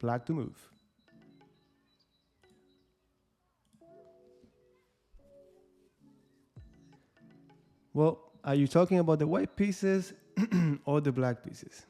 black to move. Well, are you talking about the white pieces or the black pieces?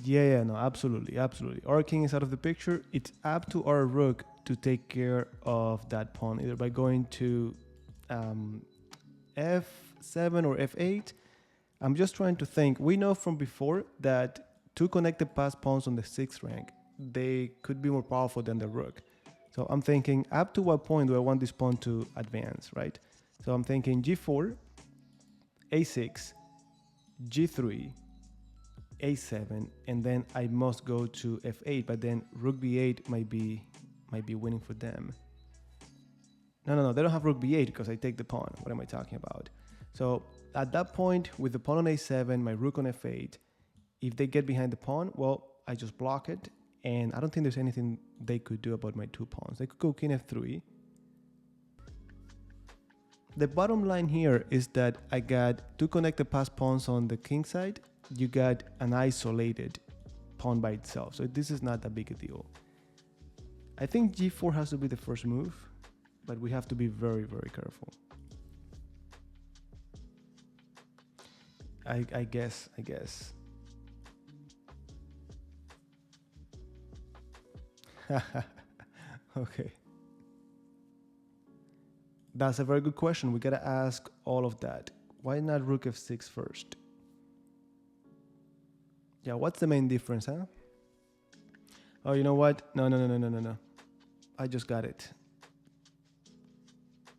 Yeah, no, absolutely, absolutely. Our king is out of the picture. It's up to our rook to take care of that pawn, either by going to f7 or f8. I'm just trying to think. We know from before that two connected pass pawns on the 6th rank, they could be more powerful than the rook. So I'm thinking, up to what point do I want this pawn to advance, right? So I'm thinking g4, a6, g3, a7, and then I must go to f8, but then rook b8 might be winning for them. No, they don't have rook b8 because I take the pawn. What am I talking about? So at that point, with the pawn on a7, my rook on f8, if they get behind the pawn, well, I just block it, and I don't think there's anything they could do about my two pawns. They could go king f3. The bottom line here is that I got two connected pass pawns on the king side. You got an isolated pawn by itself, so this is not that big a deal. I think g4 has to be the first move, but we have to be very, very careful. I guess. Okay. That's a very good question. We gotta ask all of that. Why not rook f6 first? Yeah, what's the main difference, huh? Oh, you know what? No. I just got it.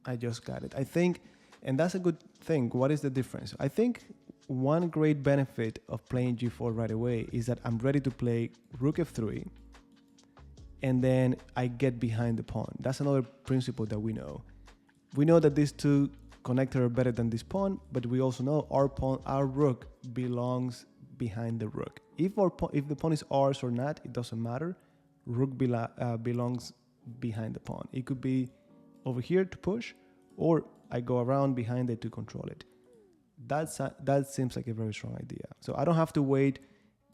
I think, and that's a good thing. What is the difference? I think one great benefit of playing g4 right away is that I'm ready to play rook f3, and then I get behind the pawn. That's another principle that we know. We know that these two connectors are better than this pawn, but we also know our rook belongs behind the rook. If the pawn is ours or not, it doesn't matter. Rook belongs behind the pawn. It could be over here to push, or I go around behind it to control it. That seems like a very strong idea. So I don't have to wait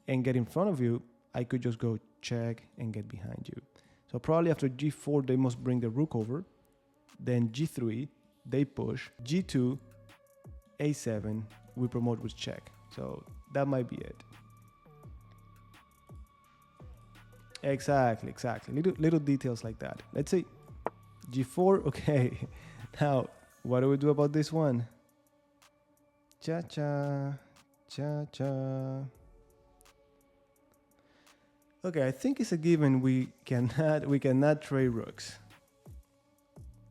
and get in front of you. I could just go check and get behind you. So probably after g4, they must bring the rook over. Then g3, they push. g2, a7, we promote with check. So that might be it. Exactly. Little details like that. Let's see. g4, okay. Now, what do we do about this one? Cha-cha. Okay, I think it's a given we cannot trade rooks.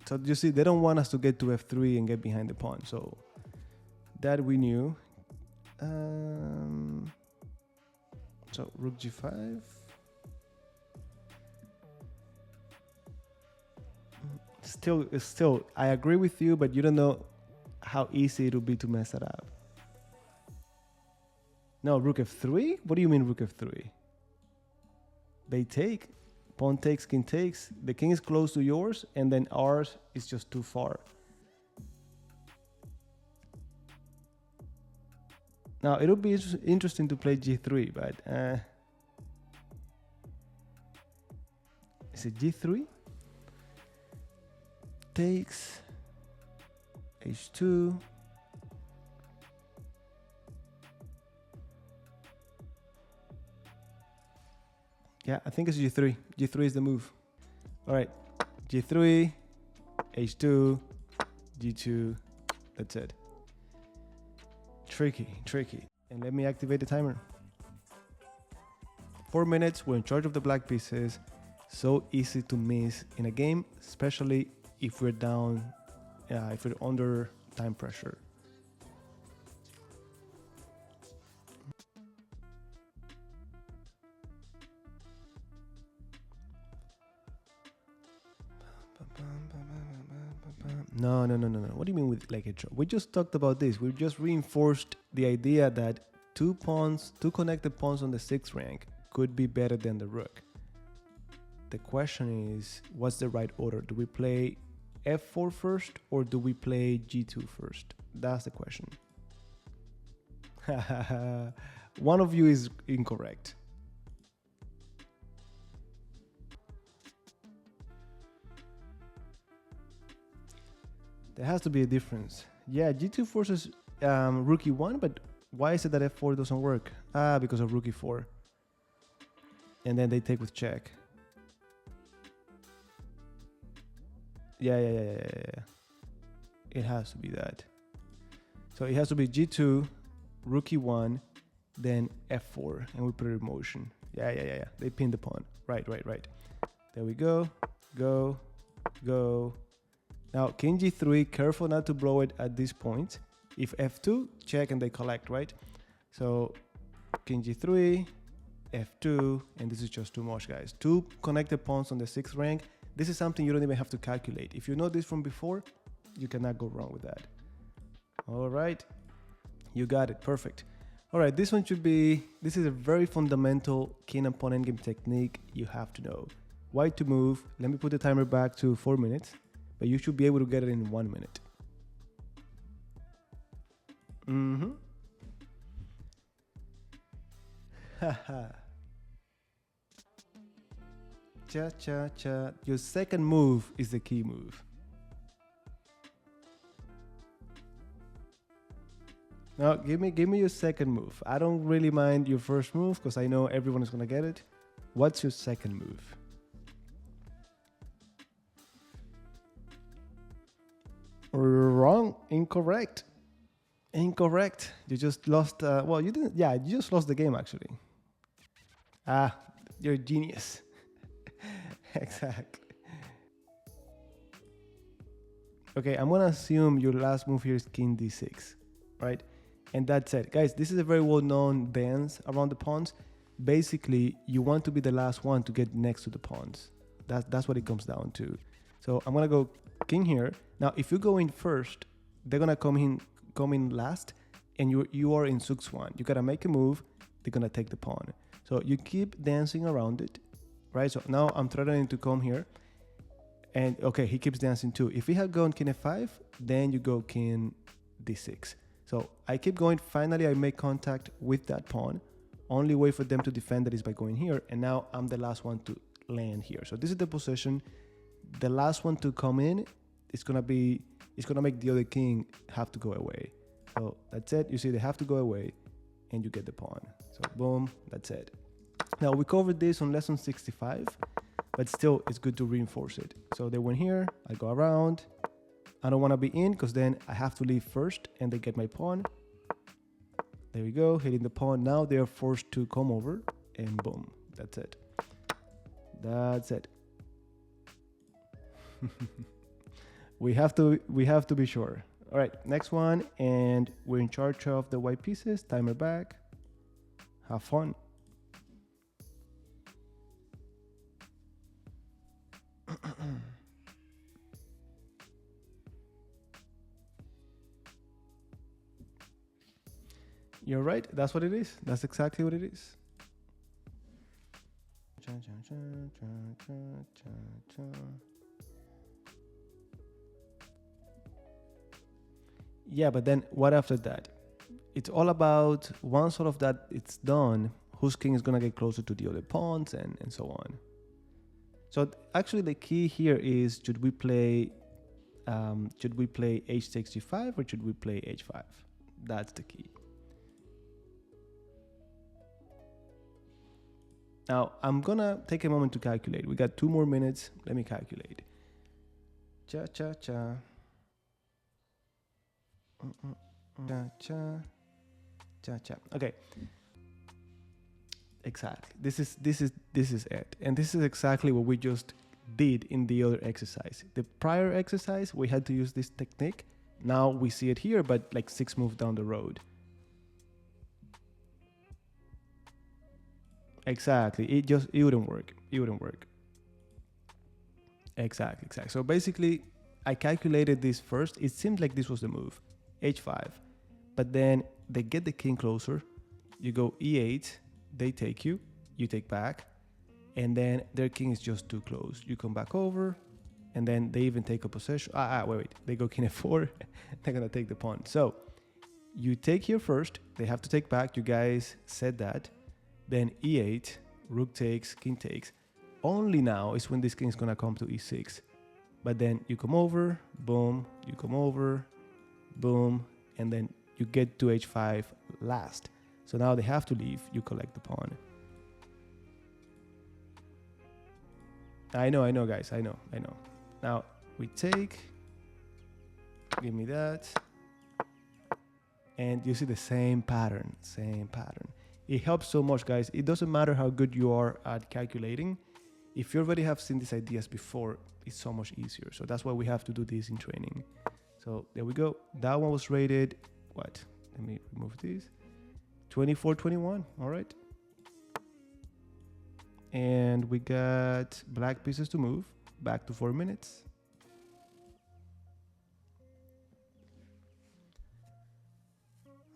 So you see, they don't want us to get to f3 and get behind the pawn. So that we knew. So rook g5. Still, I agree with you, but you don't know how easy it will be to mess it up. No, rook f3? What do you mean rook f3? They take. Pawn takes, king takes. The king is close to yours, and then ours is just too far. Now, it'll be interesting to play g3, but... is it g3? Takes. h2. Yeah, I think it's g3. g3 is the move. All right, g3, h2, g2. That's it. Tricky. And let me activate the timer. 4 minutes, we're in charge of the black pieces. So easy to miss in a game, especially if we're down, if we're under time pressure. No. What do you mean with like a drop? We just talked about this. We just reinforced the idea that two connected pawns on the 6th rank could be better than the rook. The question is, what's the right order? Do we play f4 first or do we play g2 first? That's the question. One of you is incorrect. There has to be a difference. Yeah, g2 forces rook e1, but why is it that f4 doesn't work? Because of rook e4. And then they take with check. Yeah. It has to be that. So it has to be g2, rook e1, then f4, and we put it in motion. Yeah. They pin the pawn. Right. There we go. Go. Now, king g3, careful not to blow it at this point. If f2, check and they collect, right? So, king g3, f2, and this is just too much, guys. 2 connected pawns on the 6th rank. This is something you don't even have to calculate. If you know this from before, you cannot go wrong with that. All right. You got it. Perfect. All right. This is a very fundamental king and pawn endgame technique you have to know. White to move. Let me put the timer back to 4 minutes. But you should be able to get it in 1 minute. Cha. Your second move is the key move. Now, give me your second move. I don't really mind your first move because I know everyone is gonna get it. What's your second move? Wrong. Incorrect. You just lost. Well, you didn't. Yeah, you just lost the game actually. You're a genius. Exactly. Okay, I'm gonna assume your last move here is king d6, right? And that's it, guys. This is a very well-known dance around the pawns. Basically, you want to be the last one to get next to the pawns. That's what it comes down to. So I'm gonna go king here. Now, if you go in first, they're gonna come in last, and you are in sux one. You gotta make a move. They're gonna take the pawn. So you keep dancing around it, right? So now I'm threatening to come here, and okay, he keeps dancing too. If he had gone king f5, then you go king d6. So I keep going. Finally, I make contact with that pawn. Only way for them to defend it is by going here, and now I'm the last one to land here. So this is the position. The last one to come in is gonna make the other king have to go away. So that's it. You see, they have to go away, and you get the pawn. So boom, that's it. Now we covered this on lesson 65, but still it's good to reinforce it. So they went here, I go around. I don't want to be in because then I have to leave first and they get my pawn. There we go, hitting the pawn. Now they are forced to come over and boom, that's it. That's it. we have to be sure. All right, next one, and we're in charge of the white pieces. Timer back. Have fun. You're right. That's what it is. That's exactly what it is. Yeah, but then what after that? It's all about once all of that it's done, whose king is gonna get closer to the other pawns and so on. So actually the key here is should we play h takes g5 or should we play h5? That's the key. Now I'm gonna take a moment to calculate. We got 2 more minutes. Let me calculate. Cha cha cha. Cha cha cha. Okay. Exactly. This is it. And this is exactly what we just did in the other exercise. The prior exercise, we had to use this technique. Now we see it here, but like 6 moves down the road. Exactly. It wouldn't work. It wouldn't work. Exactly. So basically, I calculated this first. It seemed like this was the move, h5. But then they get the king closer. You go e8, they take you take back, and then their king is just too close. You come back over, and then they even take a possession. Wait. They go king f4. They're going to take the pawn. So you take here first. They have to take back. You guys said that. Then e8, rook takes, king takes. Only now is when this king is going to come to e6. But then you come over, boom, you come over, boom, and then you get to h5 last. So now they have to leave. You collect the pawn. I know, guys. I know. Now we take. Give me that. And you see the same pattern. It helps so much, guys. It doesn't matter how good you are at calculating. If you already have seen these ideas before, it's so much easier. So that's why we have to do this in training. So there we go. That one was rated, what? Let me remove this. 24-21, all right. And we got black pieces to move. Back to 4 minutes.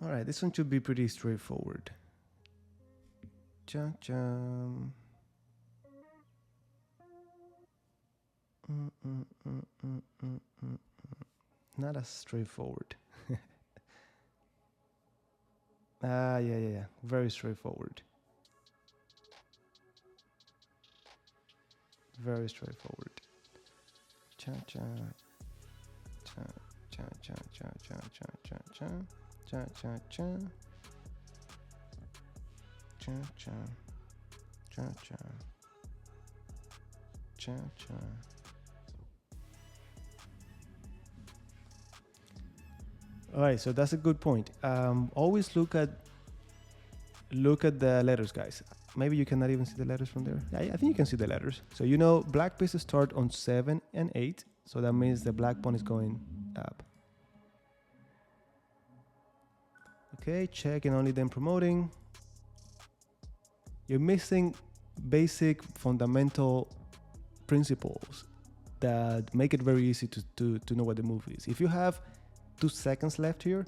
All right, this one should be pretty straightforward. Chum. Not as straightforward. Yeah. Very straightforward. Very straightforward. Cha. All right, so that's a good point. Always look at the letters, guys. Maybe you cannot even see the letters from there. Yeah, I think you can see the letters. So you know black pieces start on 7 and 8. So that means the black pawn is going up. Okay, check and only then promoting. You're missing basic fundamental principles that make it very easy to know what the move is. If you have 2 seconds left here,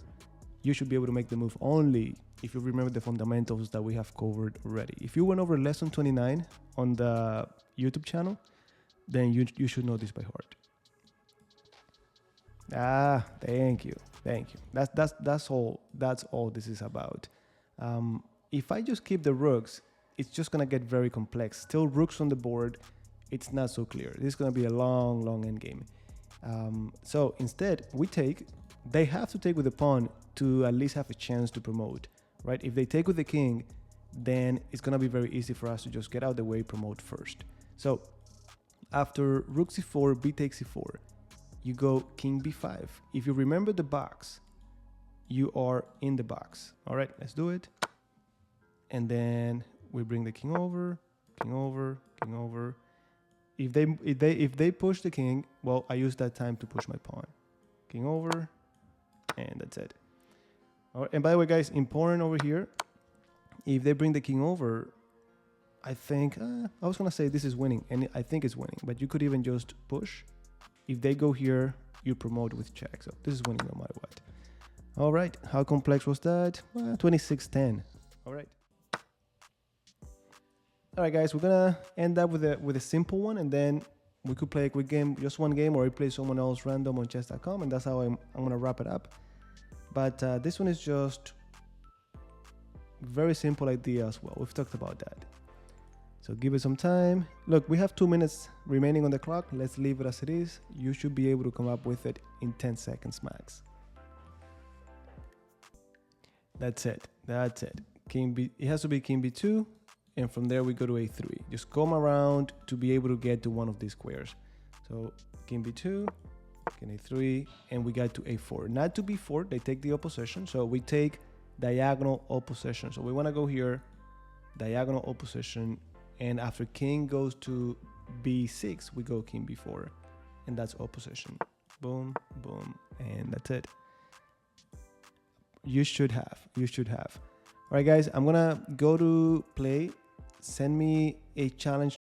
you should be able to make the move only if you remember the fundamentals that we have covered already. If you went over lesson 29 on the YouTube channel, then you should know this by heart. Thank you. That's all this is about. If I just keep the rooks, it's just gonna get very complex. Still rooks on the board, it's not so clear. This is gonna be a long endgame. So instead, we take. They have to take with the pawn to at least have a chance to promote, right? If they take with the king, then it's gonna be very easy for us to just get out of the way, promote first. So after rook c4, b takes c4, you go king b5. If you remember the box, you are in the box. All right, let's do it. And then we bring the king over. If they push the king, well, I use that time to push my pawn. King over, and that's it. All right, and by the way, guys, important over here, if they bring the king over, I think, I was gonna say this is winning, and I think it's winning, but you could even just push. If they go here, you promote with check. So this is winning no matter what. All right, how complex was that? 26-10. All right. All right, guys, we're gonna end up with a simple one, and then we could play a quick game, just one game, or we play someone else random on chess.com, and that's how I'm gonna wrap it up. But this one is just very simple idea as well. We've talked about that. So give it some time. Look, we have 2 minutes remaining on the clock. Let's leave it as it is. You should be able to come up with it in 10 seconds max. That's it. King B, it has to be king b2. And from there we go to a3. Just come around to be able to get to one of these squares. So king b2, king a3, and we got to a4. Not to b4, they take the opposition. So we take diagonal opposition. So we want to go here, diagonal opposition, and after king goes to b6, we go king b4, and that's opposition. Boom, boom, and that's it. You should have. All right, guys, I'm gonna go to play. Send me a challenge